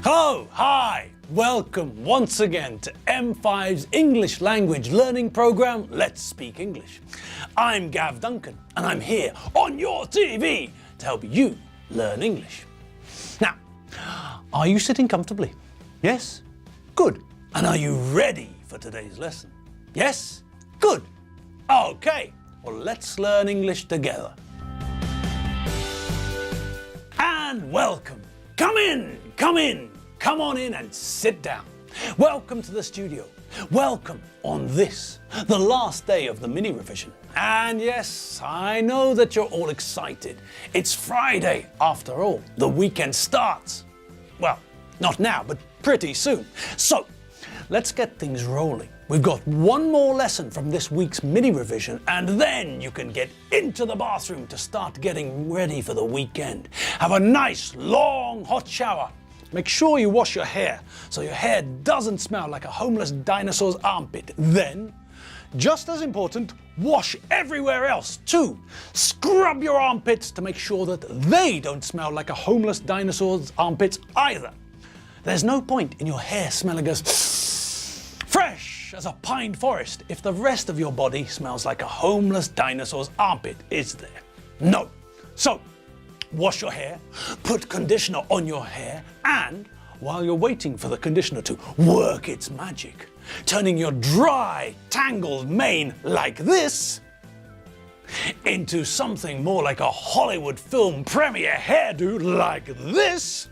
Hello, hi, welcome once again to M5's English language learning program, Let's Speak English. I'm Gav Duncan and I'm here on your TV to help you learn English. Now, are you sitting comfortably? Yes? Good. And are you ready for today's lesson? Yes? Good. Okay, well let's learn English together. And welcome. Come in, come on in and sit down. Welcome to the studio. Welcome on this, the last day of the mini revision. And yes, I know that you're all excited. It's Friday after all. The weekend starts. Well, not now, but pretty soon. So, let's get things rolling. We've got one more lesson from this week's mini revision and then you can get into the bathroom to start getting ready for the weekend. Have a nice, long, hot shower. Make sure you wash your hair so your hair doesn't smell like a homeless dinosaur's armpit. Then, just as important, wash everywhere else too. Scrub your armpits to make sure that they don't smell like a homeless dinosaur's armpits either. There's no point in your hair smelling as fresh as a pine forest if the rest of your body smells like a homeless dinosaur's armpit, is there? No. So, wash your hair, put conditioner on your hair, and while you're waiting for the conditioner to work its magic, turning your dry, tangled mane like this into something more like a Hollywood film premiere hairdo like this,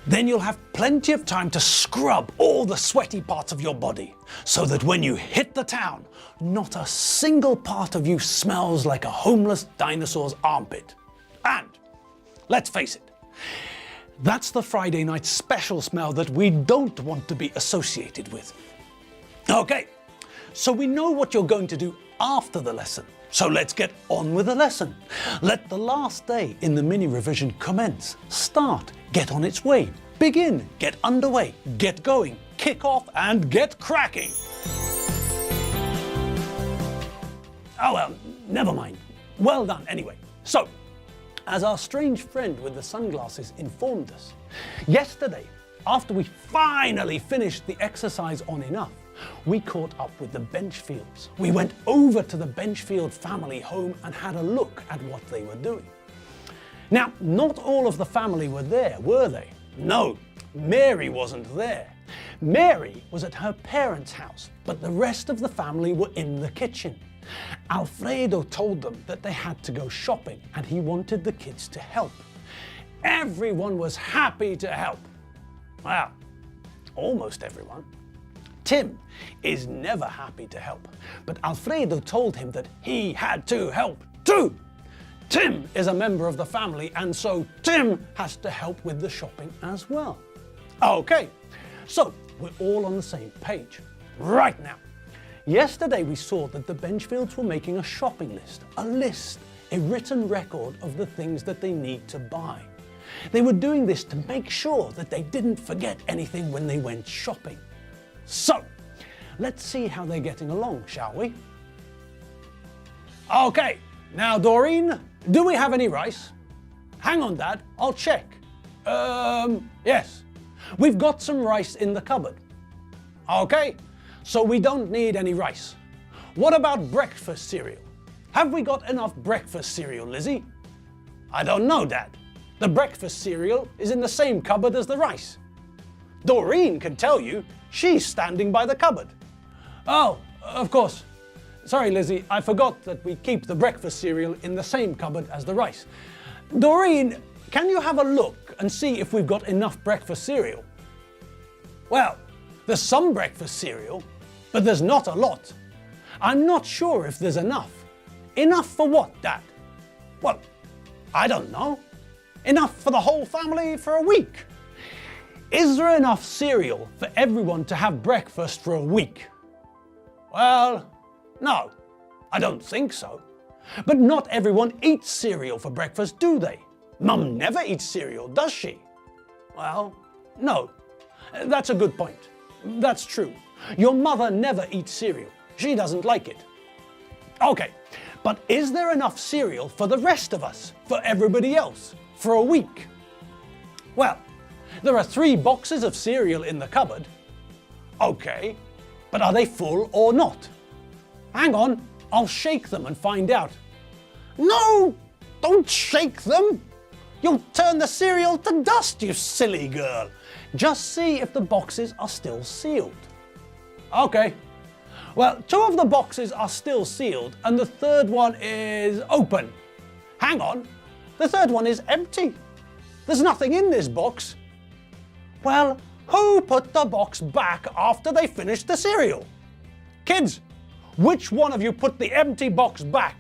then you'll have plenty of time to scrub all the sweaty parts of your body so that when you hit the town, not a single part of you smells like a homeless dinosaur's armpit. And let's face it, that's the Friday night special smell that we don't want to be associated with. Okay, so we know what you're going to do after the lesson. So let's get on with the lesson. Let the last day in the mini revision commence. Start, get on its way. Begin, get underway, get going, kick off and get cracking. Oh well, never mind. Well done anyway. So, as our strange friend with the sunglasses informed us, yesterday, after we finally finished the exercise on Enough, we caught up with the Benchfields. We went over to the Benchfield family home and had a look at what they were doing. Now, not all of the family were there, were they? No, Mary wasn't there. Mary was at her parents' house, but the rest of the family were in the kitchen. Alfredo told them that they had to go shopping and he wanted the kids to help. Everyone was happy to help. Well, almost everyone. Tim is never happy to help, but Alfredo told him that he had to help too. Tim is a member of the family and so Tim has to help with the shopping as well. Okay, so we're all on the same page. Right now, yesterday we saw that the Benchfields were making a shopping list, a written record of the things that they need to buy. They were doing this to make sure that they didn't forget anything when they went shopping. So, let's see how they're getting along, shall we? Okay, now Doreen, do we have any rice? Hang on, Dad, I'll check. Yes. We've got some rice in the cupboard. Okay, so we don't need any rice. What about breakfast cereal? Have we got enough breakfast cereal, Lizzie? I don't know, Dad. The breakfast cereal is in the same cupboard as the rice. Doreen can tell you. She's standing by the cupboard. Oh, of course. Sorry, Lizzie, I forgot that we keep the breakfast cereal in the same cupboard as the rice. Doreen, can you have a look and see if we've got enough breakfast cereal? Well, there's some breakfast cereal, but there's not a lot. I'm not sure if there's enough. Enough for what, Dad? Well, I don't know. Enough for the whole family for a week. Is there enough cereal for everyone to have breakfast for a week? Well, no, I don't think so. But not everyone eats cereal for breakfast, do they? Mum never eats cereal, does she? Well, no. That's a good point. That's true. Your mother never eats cereal. She doesn't like it. Okay, but is there enough cereal for the rest of us, for everybody else, for a week? Well, There are 3 boxes of cereal in the cupboard. Okay, but are they full or not? Hang on, I'll shake them and find out. No, don't shake them. You'll turn the cereal to dust, you silly girl. Just see if the boxes are still sealed. Okay, well, 2 of the boxes are still sealed and the 3rd one is open. Hang on, the 3rd one is empty. There's nothing in this box. Well, who put the box back after they finished the cereal? Kids, which one of you put the empty box back?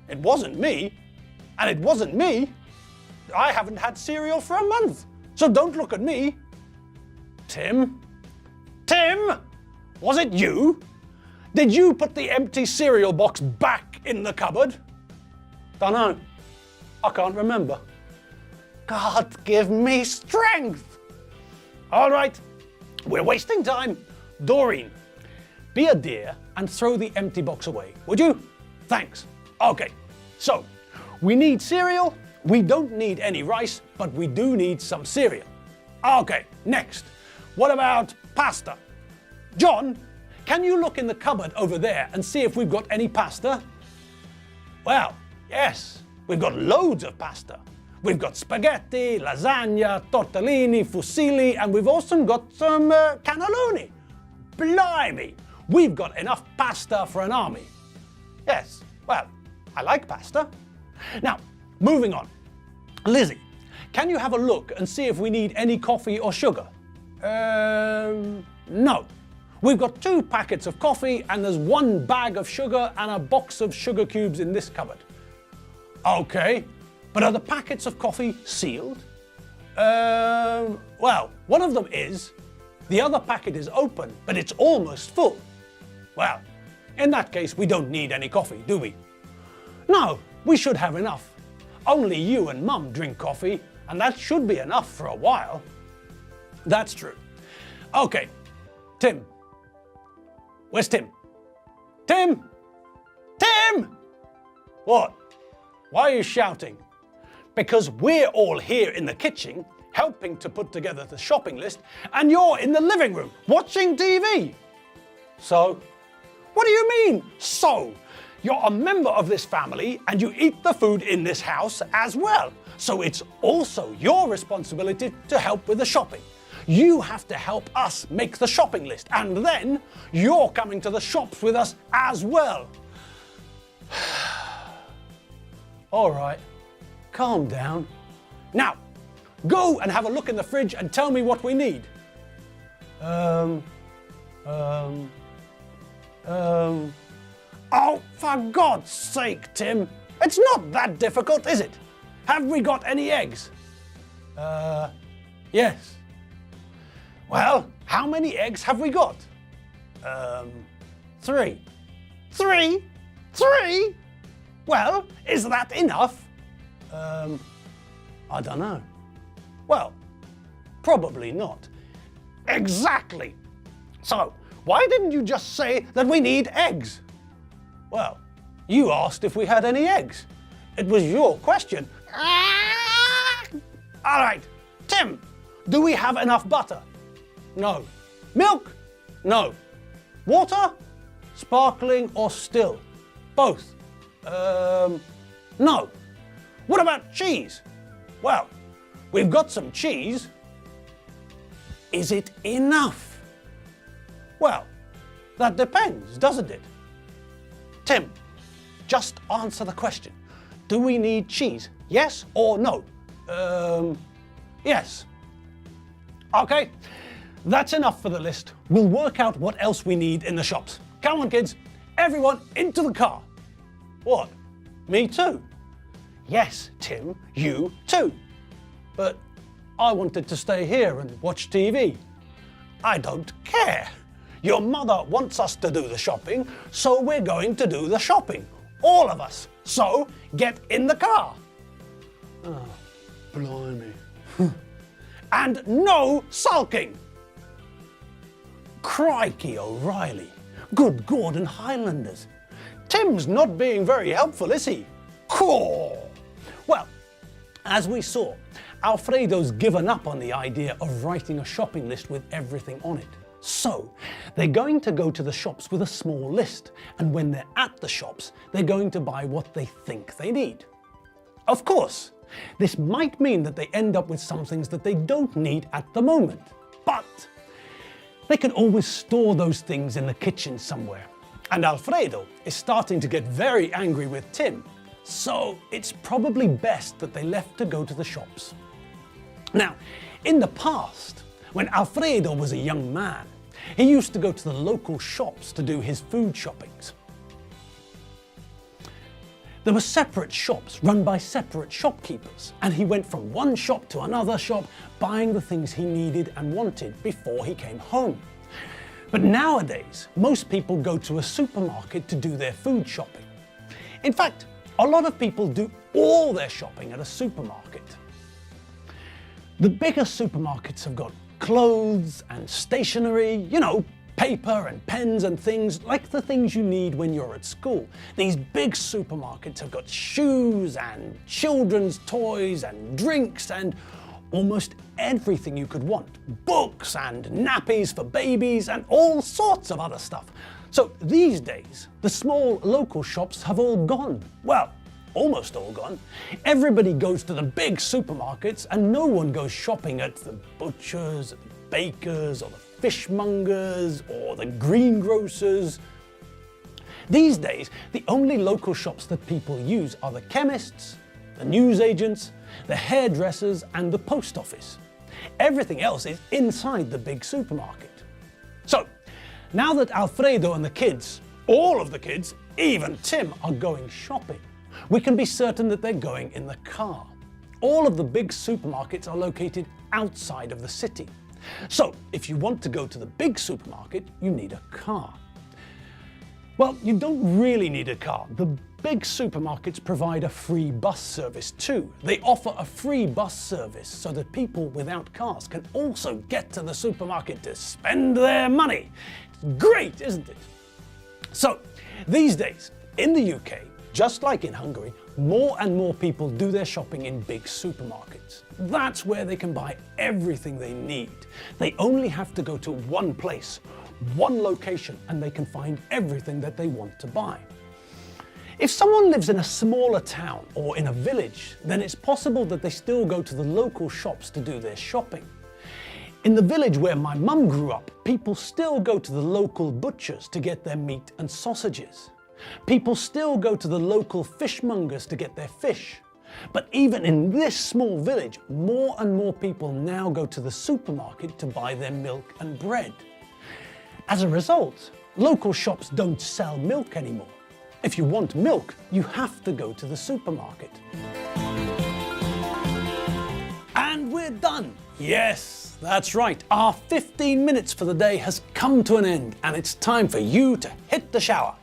It wasn't me, and it wasn't me. I haven't had cereal for a month, so don't look at me. Tim? Tim? Was it you? Did you put the empty cereal box back in the cupboard? Dunno. I can't remember. God give me strength! All right, we're wasting time. Doreen, be a dear and throw the empty box away, would you? Thanks. Okay, so we need cereal. We don't need any rice, but we do need some cereal. Okay, next. What about pasta? John, can you look in the cupboard over there and see if we've got any pasta? Well, yes, we've got loads of pasta. We've got spaghetti, lasagna, tortellini, fusilli, and we've also got some cannelloni. Blimey, we've got enough pasta for an army. Yes, well, I like pasta. Now, moving on. Lizzie, can you have a look and see if we need any coffee or sugar? No. We've got 2 packets of coffee and there's 1 bag of sugar and a box of sugar cubes in this cupboard. Okay, but are the packets of coffee sealed? Well, one of them is. The other packet is open, but it's almost full. Well, in that case, we don't need any coffee, do we? No, we should have enough. Only you and Mum drink coffee, and that should be enough for a while. That's true. Okay, Tim. Where's Tim? Tim! Tim! What? Why are you shouting? Because we're all here in the kitchen helping to put together the shopping list and you're in the living room watching TV. So? What do you mean, so? You're a member of this family and you eat the food in this house as well. So it's also your responsibility to help with the shopping. You have to help us make the shopping list and then you're coming to the shops with us as well. All right, calm down. Now, go and have a look in the fridge and tell me what we need. Oh, for God's sake, Tim. It's not that difficult, is it? Have we got any eggs? Yes. Well, how many eggs have we got? 3. 3? 3? Well, is that enough? I don't know. Well, probably not. Exactly. So, why didn't you just say that we need eggs? Well, you asked if we had any eggs. It was your question. All right, Tim, do we have enough butter? No. Milk? No. Water? Sparkling or still? Both. No. What about cheese? Well, we've got some cheese. Is it enough? Well, that depends, doesn't it? Tim, just answer the question. Do we need cheese? Yes or no? Yes. Okay, that's enough for the list. We'll work out what else we need in the shops. Come on, kids. Everyone into the car. What? Me too? Yes, Tim, you too. But I wanted to stay here and watch TV. I don't care. Your mother wants us to do the shopping, so we're going to do the shopping. All of us. So get in the car. Oh, blimey. And no sulking. Crikey O'Reilly. Good Gordon Highlanders. Tim's not being very helpful, is he? Cool. Well, as we saw, Alfredo's given up on the idea of writing a shopping list with everything on it. So they're going to go to the shops with a small list, and when they're at the shops, they're going to buy what they think they need. Of course, this might mean that they end up with some things that they don't need at the moment, but they can always store those things in the kitchen somewhere. And Alfredo is starting to get very angry with Tim, so it's probably best that they left to go to the shops. Now, in the past, when Alfredo was a young man, he used to go to the local shops to do his food shoppings. There were separate shops run by separate shopkeepers, and he went from one shop to another shop buying the things he needed and wanted before he came home. But nowadays, most people go to a supermarket to do their food shopping. In fact, a lot of people do all their shopping at a supermarket. The bigger supermarkets have got clothes and stationery, paper and pens and things like the things you need when you're at school. These big supermarkets have got shoes and children's toys and drinks and almost everything you could want. Books and nappies for babies and all sorts of other stuff. So these days, the small local shops have all gone. Well, almost all gone. Everybody goes to the big supermarkets and no one goes shopping at the butchers, the bakers, or the fishmongers, or the greengrocers. These days, the only local shops that people use are the chemists, the newsagents, the hairdressers, and the post office. Everything else is inside the big supermarket. So, now that Alfredo and the kids, all of the kids, even Tim, are going shopping, we can be certain that they're going in the car. All of the big supermarkets are located outside of the city. So, if you want to go to the big supermarket, you need a car. Well, you don't really need a car. The big supermarkets provide a free bus service too. They offer a free bus service so that people without cars can also get to the supermarket to spend their money. It's great, isn't it? So, these days, in the UK, just like in Hungary, more and more people do their shopping in big supermarkets. That's where they can buy everything they need. They only have to go to one place, one location, and they can find everything that they want to buy. If someone lives in a smaller town or in a village, then it's possible that they still go to the local shops to do their shopping. In the village where my mum grew up, people still go to the local butchers to get their meat and sausages. People still go to the local fishmongers to get their fish. But even in this small village, more and more people now go to the supermarket to buy their milk and bread. As a result, local shops don't sell milk anymore. If you want milk, you have to go to the supermarket. And we're done. Yes, that's right. Our 15 minutes for the day has come to an end, and it's time for you to hit the shower.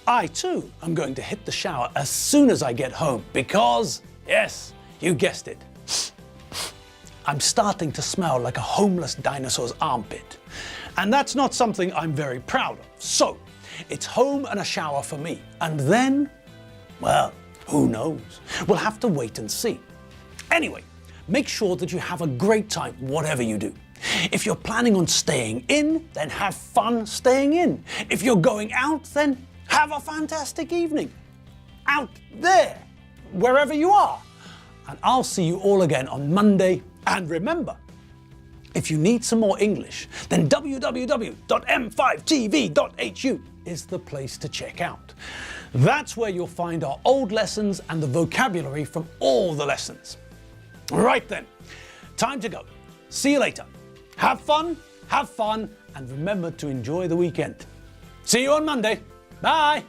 I too am going to hit the shower as soon as I get home because, yes, you guessed it, I'm starting to smell like a homeless dinosaur's armpit. And that's not something I'm very proud of. So, it's home and a shower for me. And then, well, who knows? We'll have to wait and see. Anyway, make sure that you have a great time whatever you do. If you're planning on staying in, then have fun staying in. If you're going out, then have a fantastic evening. Out there, wherever you are. And I'll see you all again on Monday. And remember, if you need some more English, then www.m5tv.hu is the place to check out. That's where you'll find our old lessons and the vocabulary from all the lessons. Right then, time to go. See you later. Have fun, and remember to enjoy the weekend. See you on Monday. Bye.